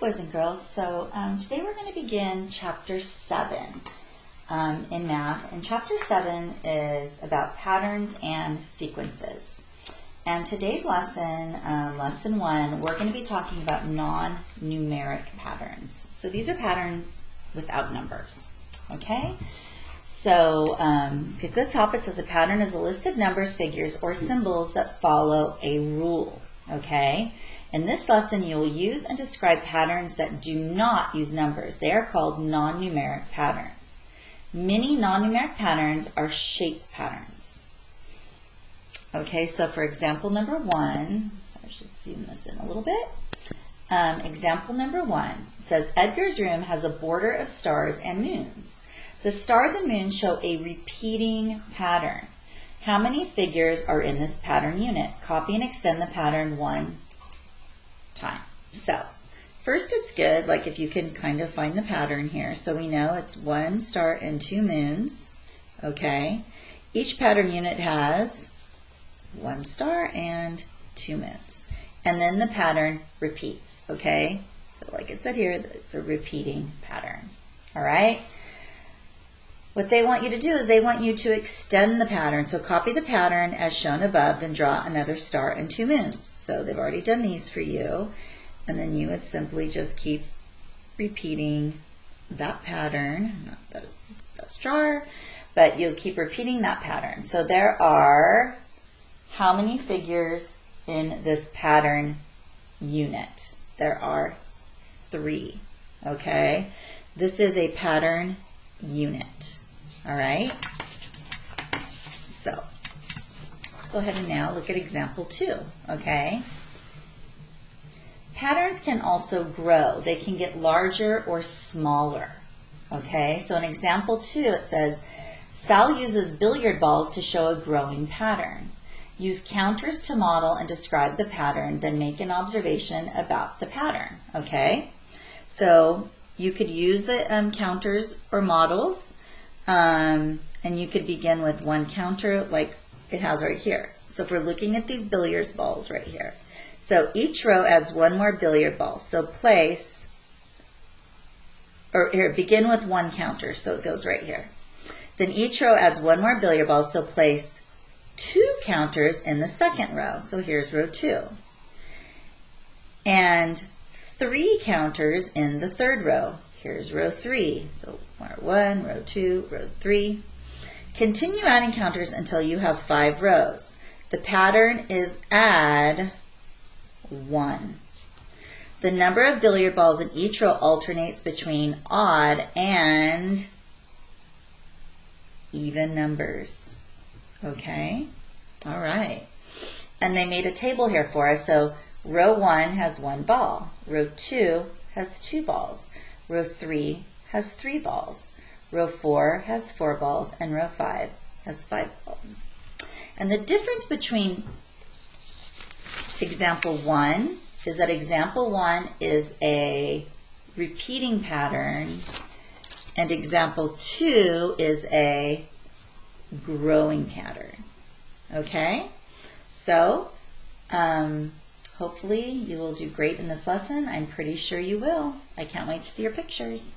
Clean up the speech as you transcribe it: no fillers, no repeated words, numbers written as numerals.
boys and girls. So today we're going to begin Chapter 7 in math. And Chapter 7 is about patterns and sequences. And today's lesson, Lesson 1, we're going to be talking about non-numeric patterns. So these are patterns without numbers. Okay? So at the top it says a pattern is a list of numbers, figures, or symbols that follow a rule. Okay? In this lesson, you will use and describe patterns that do not use numbers. They are called non-numeric patterns. Many non-numeric patterns are shape patterns. Okay, so for example number 1, so I should zoom this in a little bit. Example number 1 says, Edgar's room has a border of stars and moons. The stars and moons show a repeating pattern. How many figures are in this pattern unit? Copy and extend the pattern one time. So first it's good, like if you can kind of find the pattern here. So we know it's 1 star and 2 moons. Okay. Each pattern unit has 1 star and 2 moons. And then the pattern repeats. Okay. So like it said here, it's a repeating pattern. All right. What they want you to do is they want you to extend the pattern. So copy the pattern as shown above, then draw another star and 2 moons. So they've already done these for you. And then you would simply just keep repeating that pattern. Not that that's star, but you'll keep repeating that pattern. So there are how many figures in this pattern unit? There are 3. Okay? This is a pattern unit. All right? So let's go ahead and now look at example 2. Okay? Patterns can also grow. They can get larger or smaller. Okay? So in example 2 it says, Sal uses billiard balls to show a growing pattern. Use counters to model and describe the pattern, then make an observation about the pattern. Okay? So you could use the counters or models, and you could begin with 1 counter like it has right here. So if we're looking at these billiards balls right here, so each row adds 1 more billiard ball. So place, or here, begin with 1 counter, so it goes right here. Then each row adds 1 more billiard ball, so place 2 counters in the second row. So here's row 2. And 3 counters in the third row. Here's row 3. So row 1, row 2, row 3. Continue adding counters until you have 5 rows. The pattern is add 1. The number of billiard balls in each row alternates between odd and even numbers. Okay? All right. And they made a table here for us. So row 1 has 1 ball. Row 2 has 2 balls. Row 3 has 3 balls. Row 4 has 4 balls. And row 5 has 5 balls. And the difference between example 1 is that example 1 is a repeating pattern and example 2 is a growing pattern. Okay? So, hopefully you will do great in this lesson. I'm pretty sure you will. I can't wait to see your pictures.